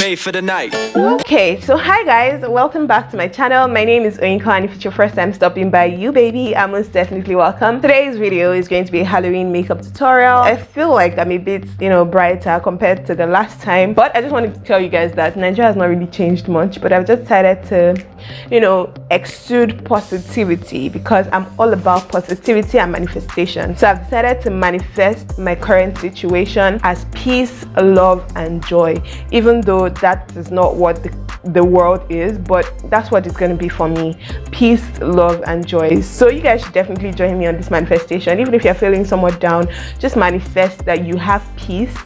made for the night. Okay, so hi guys, welcome back to my channel. My name is Oyinka, and if it's your first time stopping by, you baby, I'm most definitely welcome. Today's video is going to be a Halloween makeup tutorial. I feel like I'm a bit, brighter compared to the last time, but I just want to tell you guys that Nigeria has not really changed much, but I've just decided to, exude positivity because I'm all about positivity and manifestation. So I've decided to manifest my current situation as peace, love, and joy, even though that is not what the world is, but that's what it's going to be for me: peace, love, and joy. So you guys should definitely join me on this manifestation. Even if you're feeling somewhat down, just manifest that you have peace,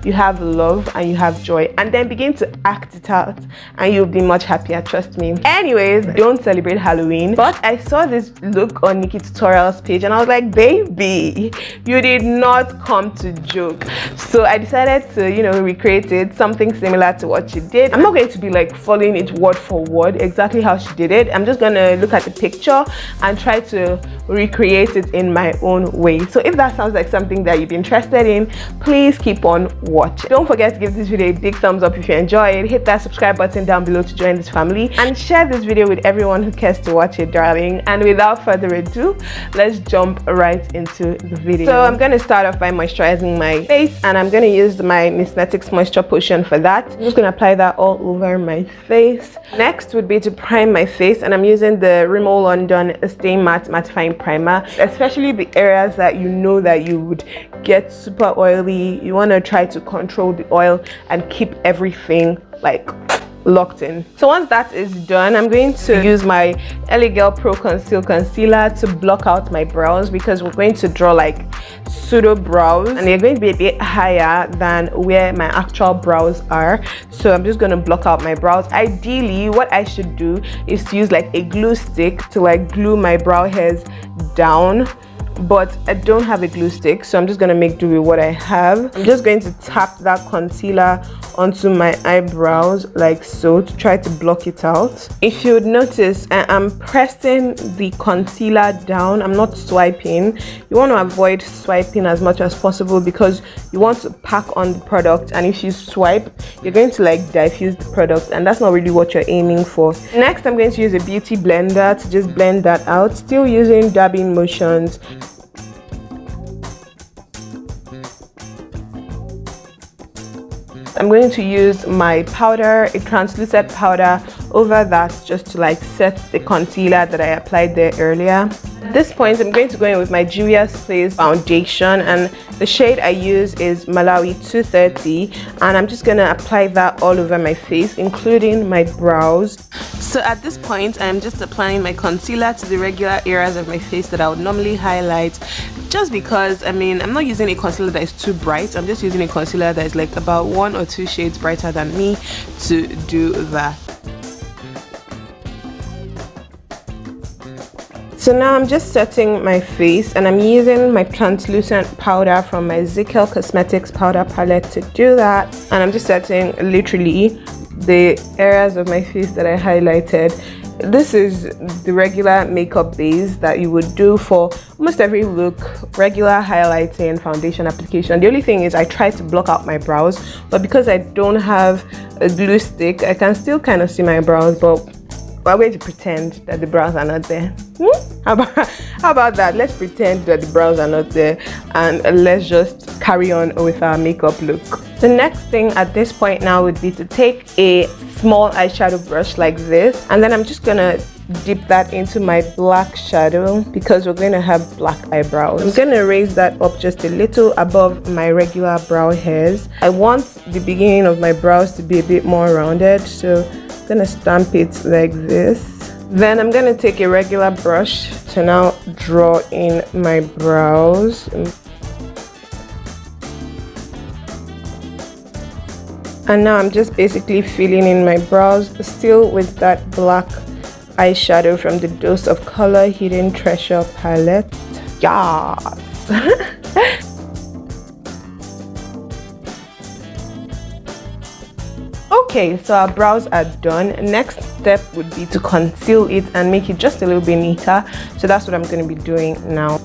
you have love, and you have joy, and then begin to act it out, and you'll be much happier, trust me. Anyways, don't celebrate Halloween, but I saw this look on Nikkietutorials page and I was like, baby, you did not come to joke. So I decided to recreate it, something similar to what she did. I'm not going to be like following it word for word exactly how she did it. I'm just gonna look at the picture and try to recreate it in my own way. So if that sounds like something that you'd be interested in, please keep on watching. Don't forget to give this video a big thumbs up if you enjoy it. Hit that subscribe button down below to join this family, and share this video with everyone who cares to watch it, darling. And without further ado, let's jump right into the video. So I'm gonna start off by moisturizing my face, and I'm gonna use my Nikkietutorials moisture potion for that. I'm just gonna apply that all over my face. Next would be to prime my face, and I'm using the Rimmel London Stay Matte Mattifying Primer, especially the areas that that you would get super oily. You want to try to control the oil and keep everything like locked in. So once that is done, I'm going to use my LA Girl Pro Conceal Concealer to block out my brows, because we're going to draw like pseudo brows and they're going to be a bit higher than where my actual brows are. So I'm just going to block out my brows. Ideally, what I should do is to use like a glue stick to like glue my brow hairs down, but I don't have a glue stick, so I'm just going to make do with what I have. I'm just going to tap that concealer onto my eyebrows like so to try to block it out. If you would notice, I'm pressing the concealer down. I'm not swiping. You want to avoid swiping as much as possible because you want to pack on the product, and if you swipe, you're going to like diffuse the product, and that's not really what you're aiming for. Next, I'm going to use a beauty blender to just blend that out, still using dabbing motions. I'm going to use my powder, a translucent powder, over that just to like set the concealer that I applied there earlier. At this point, I'm going to go in with my Juvia's Place foundation, and the shade I use is Malawi 230, and I'm just going to apply that all over my face, including my brows. So at this point, I'm just applying my concealer to the regular areas of my face that I would normally highlight, just because I'm not using a concealer that is too bright. I'm just using a concealer that is like about 1 or 2 shades brighter than me to do that. So now I'm just setting my face, and I'm using my translucent powder from my Zickel Cosmetics powder palette to do that. And I'm just setting literally the areas of my face that I highlighted. This is the regular makeup base that you would do for almost every look: regular highlighting, foundation application. The only thing is I try to block out my brows, but because I don't have a glue stick, I can still kind of see my brows, but we're going to pretend that the brows are not there. How about that? Let's pretend that the brows are not there, and let's just carry on with our makeup look. The next thing at this point now would be to take a small eyeshadow brush like this, and then I'm just gonna dip that into my black shadow because we're going to have black eyebrows. I'm going to raise that up just a little above my regular brow hairs. I want the beginning of my brows to be a bit more rounded, so I'm going to stamp it like this. Then I'm going to take a regular brush to now draw in my brows. And now I'm just basically filling in my brows, still with that black eyeshadow from the Dose of Color Hidden Treasure palette. Yes! Okay, so our brows are done. Next step would be to conceal it and make it just a little bit neater. So that's what I'm going to be doing now.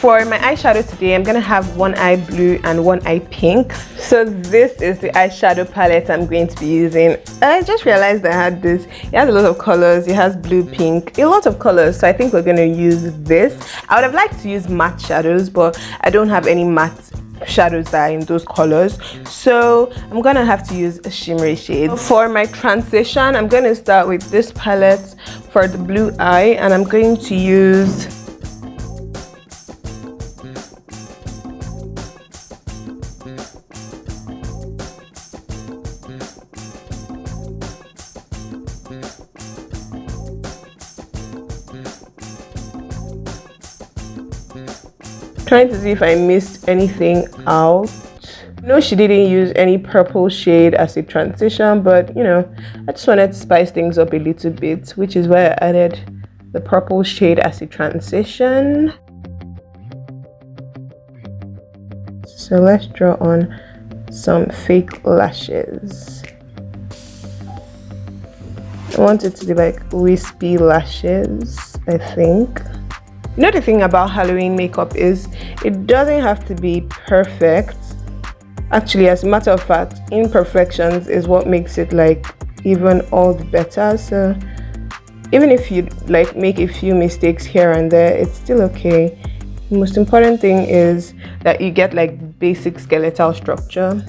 For my eyeshadow today, I'm gonna have one eye blue and one eye pink. So this is the eyeshadow palette I'm going to be using. I just realized I had this. It has a lot of colors. It has blue, pink, a lot of colors. So I think we're gonna use this. I would have liked to use matte shadows, but I don't have any matte shadows that are in those colors, so I'm gonna have to use a shimmery shade. For my transition, I'm gonna start with this palette for the blue eye, and I'm going to use trying to see if I missed anything out. No, she didn't use any purple shade as a transition, but you know, I just wanted to spice things up a little bit, which is why I added the purple shade as a transition. So let's draw on some fake lashes. I want it to be like wispy lashes, I think. You know, the thing about Halloween makeup is it doesn't have to be perfect. Actually, as a matter of fact, imperfections is what makes it like even all the better. So even if you like make a few mistakes here and there, it's still okay. The most important thing is that you get like basic skeletal structure.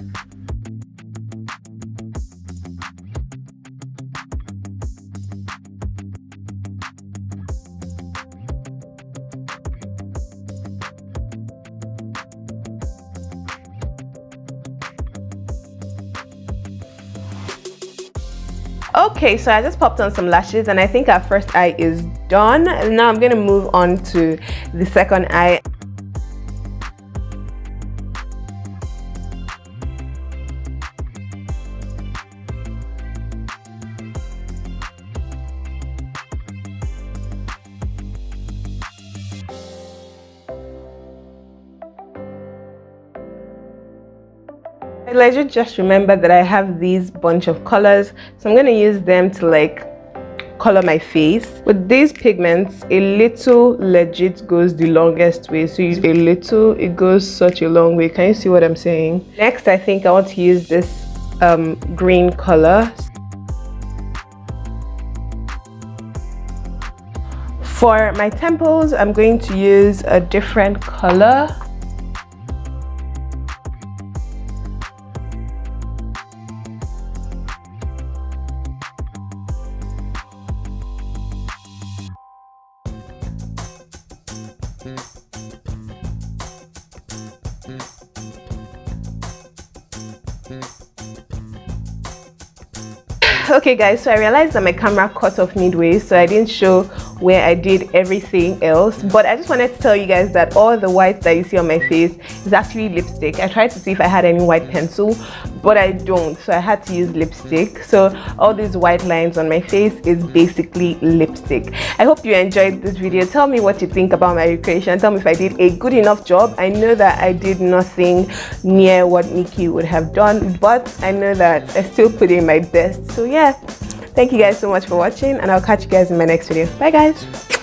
Okay, so I just popped on some lashes and I think our first eye is done. Now I'm going to move on to the second eye. I legit just remember that I have these bunch of colors, so I'm going to use them to like color my face. With these pigments, a little legit goes the longest way. So use a little, it goes such a long way. Can you see what I'm saying? Next, I think I want to use this green color. For my temples, I'm going to use a different color. Okay guys, so I realized that my camera cut off midway, so I didn't show where I did everything else, but I just wanted to tell you guys that all the white that you see on my face is actually lipstick. I tried to see if I had any white pencil, but I don't, so I had to use lipstick. So all these white lines on my face is basically lipstick. I hope you enjoyed this video. Tell me what you think about my recreation. Tell me if I did a good enough job. I know that I did nothing near what Nikki would have done, but I know that I still put in my best. So yeah, thank you guys so much for watching, and I'll catch you guys in my next video. Bye guys.